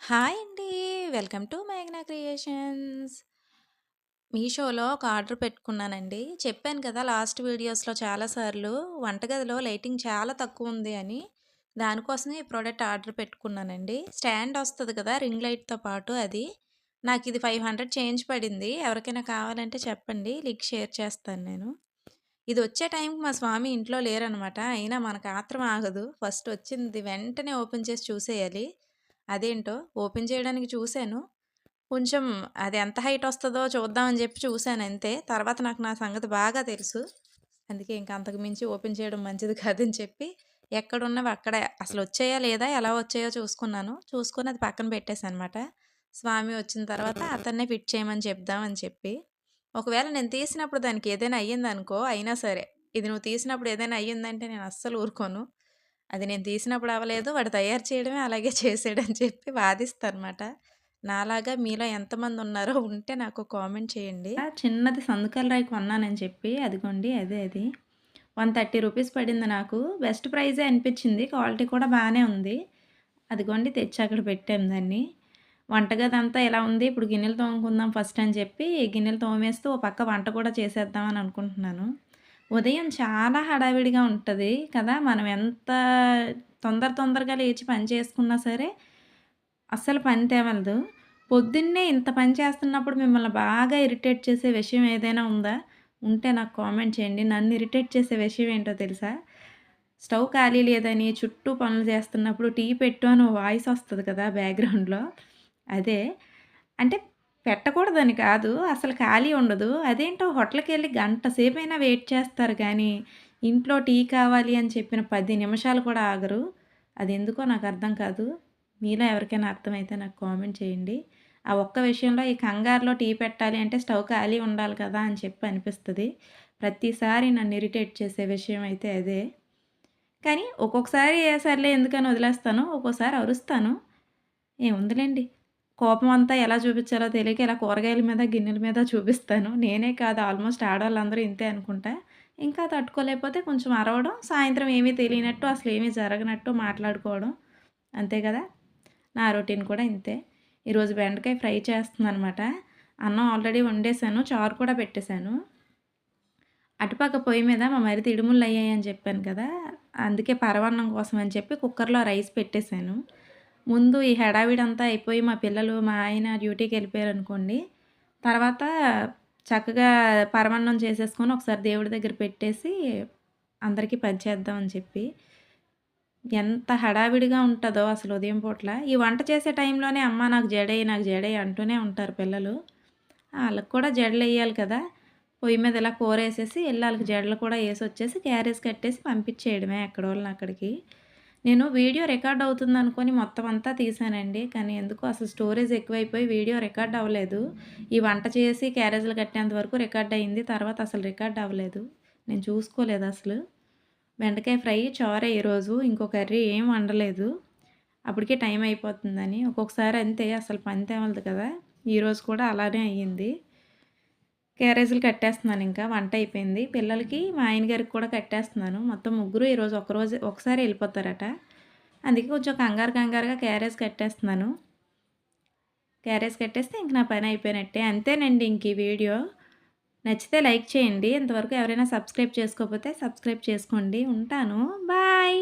Hi అండి. Welcome to మేఘ్నా creations. మీషోలో ఒక ఆర్డర్ పెట్టుకున్నానండి. చెప్పాను కదా లాస్ట్ వీడియోస్‌లో చాలా సార్లు వంటగదిలో లైటింగ్ చాలా తక్కువుంది అని. దానికోసమే ఈ ప్రోడక్ట్ ఆర్డర్ పెట్టుకున్నానండి. స్టాండ్ వస్తది కదా రింగ్ లైట్‌తో పాటు అది. నాకిది 500 చేంజ్ పడింది. ఎవరికైనా కావాలంటే చెప్పండి. లింక్ షేర్ చేస్తాను నేను. ఇదొచ్చే టైంకి మా స్వామి ఇంట్లో లేరనమాట. అయినా మనకు ఆత్రం ఆగదు. ఫస్ట్ వచ్చింది వెంటనే ఓపెన్ చేసి చూసేయాలి. అదేంటో ఓపెన్ చేయడానికి చూసాను. కొంచెం అది ఎంత హైట్ వస్తదో చూద్దామని చెప్పి చూసానంతే. తర్వాత నాకు నా సంగతి బాగా తెలుసు. అందుకే ఇంక అంతకు మించి ఓపెన్ చేయడం మంచిది కాదని చెప్పి ఎక్కడున్నవి అక్కడే అసలొచ్చాయా లేదా ఎలా వచ్చాయో చూసుకున్నాను. చూసుకొని అది పక్కన పెట్టేసానమాట. స్వామి వచ్చిన తర్వాత అతన్నే ఫిట్ చేయమని చెప్దామని చెప్పి. ఒకవేళ నేను తీసినప్పుడు దానికి ఏదైనా అయ్యిందనుకో అయినా సరే, ఇది నువ్వు తీసినప్పుడు ఏదైనా అయ్యిందంటే నేను అస్సలు ఊరుకోను. అది నేను తీసినప్పుడు అవ్వలేదు. వాడు తయారు చేయడమే అలాగే చేసాడని చెప్పి వాదిస్తానమాట. నాలాగా మీలో ఎంతమందున్నారో ఉంటే నాకు కామెంట్ చేయండి. చిన్నది సందుకల రాయి కొన్నానని చెప్పి అదిగోండి అదే అది. రూ. 130 పడింది నాకు. బెస్ట్ ప్రైజే అనిపిచ్చింది. క్వాలిటీ కూడా బానే ఉంది. అదిగోండి తెచ్చి అక్కడ పెట్టాను దాన్ని. వంటగదంతా ఇలా ఉంది. ఇప్పుడు గిన్నెలు తోముకుందాం ఫస్ట్ అని చెప్పి గిన్నెలు తోమేస్తూ ఓ పక్క వంట కూడా చేసేద్దామని అనుకుంటున్నాను. ఉదయం చాలా హడావిడిగా ఉంటది కదా! మనం ఎంత తొందరగా లేచి పని చేసుకున్నా సరే, అస్సలు పని తెమలదు. పొద్దున్నే ఇంత పని చేస్తున్నప్పుడు మిమ్మల్ని బాగా ఇరిటేట్ చేసే విషయం ఏదైనా ఉందా? ఉంటే నాకు కామెంట్ చేయండి. నన్ను ఇరిటేట్ చేసే విషయం ఏంటో తెలుసా? స్టవ్ ఖాళీ లేదని చుట్టూ పనులు చేస్తున్నప్పుడు టీ పెట్టు అని ఓ వాయిస్ వస్తది కదా బ్యాక్‌గ్రౌండ్‌లో. అదే. అంటే పెట్టకూడదని కాదు. అసలు ఖాళీ ఉండదు. అదేంటో హోటల్‌కెళ్ళి గంట సేపైనా వెయిట్ చేస్తారు గానీ, ఇంట్లో టీ కావాలి అని చెప్పిన 10 నిమిషాలు కూడా ఆగరు. అదెందుకో నాకర్థం కాదు. మీలో ఎవరికైనా అర్థమైతే నాకు కామెంట్ చేయండి. ఆ ఒక్క విషయంలో ఈ కంగారులో టీ పెట్టాలి అంటే స్టవ్ ఖాళీ ఉండాలి కదా! అని చెప్పి అనిపిస్తది. ప్రతిసారి నన్ను ఇరిటేట్ చేసే విషయం అయితే అదే. కానీ ఒక్కొక్కసారి సర్లే ఎందుకని వదిలేస్తాను. ఒక్కోసారి అరుస్తాను. ఏముందిలెండి. కోపం అంతా ఎలా చూపిచ్చాలో తెలియక ఇలా కూరగాయల మీద, గిన్నెల మీద చూపిస్తాను. నేనే కాదు ఆల్మోస్ట్ ఆడోళ్ళందరూ ఇంతే అనుకుంటా. ఇంకా తట్టుకోలేకపోతే కొంచెం అరవడం, సాయంత్రం ఏమీ తెలియనట్టు, అసలేమీ జరగనట్టు మాట్లాడుకోవడం. అంతే కదా! నా రొటీన్ కూడా ఇంతే. ఈరోజు బెండకాయ ఫ్రై చేస్తున్నాననమాట. అన్నం ఆల్రెడీ వండేసాను. చారు కూడా పెట్టేసాను. అటుపక్క పొయ్యి మీద మా మరిది ఇడుముళ్ళయ్యాయని చెప్పాను కదా! అందుకే పరమాన్నం కోసం అని చెప్పి కుక్కర్‌లో రైస్ పెట్టేసాను. ముందు ఈ హడావిడంతా అయిపోయి మా పిల్లలు, మా ఆయన డ్యూటీకెళ్ళిపోయారనుకోండి, తర్వాత చక్కగా పరమాన్నం చేసేసుకొని ఒకసారి దేవుడి దగ్గర పెట్టేసి అందరికీ పంచేద్దాం అని చెప్పి. ఎంత హడావిడిగా ఉంటదో అసలు ఉదయం పూట్ల. ఈ వంట చేసే టైంలోనే అమ్మ నాకు జడెయ్యి, నాకు జడెయ్యి అంటూనే ఉంటారు పిల్లలు. ఆళ్ళకి కూడా జడలెయ్యాలి కదా! పొయ్యి మీద ఇలా కూరేసేసి ఎళ్లి ఆళ్ళకి జడలు కూడా యేసొచ్చేసి క్యారేజ్ కట్టేసి పంపించేయడమే ఎక్కడోళ్ళని అక్కడికి. నేను వీడియో రికార్డ్ అవుతుందనుకోని మొత్తం అంతా తీశానండి. కానీ ఎందుకో అసలు స్టోరేజ్ ఎక్కువైపోయి వీడియో రికార్డ్ అవ్వలేదు. ఈ వంట చేసి క్యారేజ్‌లు కట్టేంత వరకు రికార్డ్ అయింది. తర్వాత అసలు రికార్డ్ అవ్వలేదు. నేను చూసుకోలేదసలు. బెండకాయ ఫ్రై, చారే ఈరోజు. ఇంకో కర్రీ ఏం వండలేదు. అప్పటికే టైం అయిపోతుందని. ఒక్కొక్కసారి అంతే అసలు పని తెమలదు కదా! ఈరోజు కూడా అలానే అయ్యింది. క్యారేజీలు కట్టేస్తున్నానింకా. వంటయిపోయింది. పిల్లలకి, మా ఆయన గారికి కూడా కట్టేస్తున్నాను. మొత్తం ముగ్గురు ఈరోజు ఒకసారి ఎళ్ళిపోతారట. అందుకే కొంచెం కంగారుగా క్యారేజ్ కట్టేస్తున్నాను. క్యారేజ్ కట్టేస్తే ఇంక నా పని అయిపోయినట్టే. అంతేనండి ఇంక ఈ వీడియో. నచ్చితే లైక్ చేయండి. ఇంతవరకు ఎవరైనా సబ్స్క్రైబ్ చేసుకోకపోతే సబ్స్క్రైబ్ చేసుకోండి. ఉంటాను. బాయ్.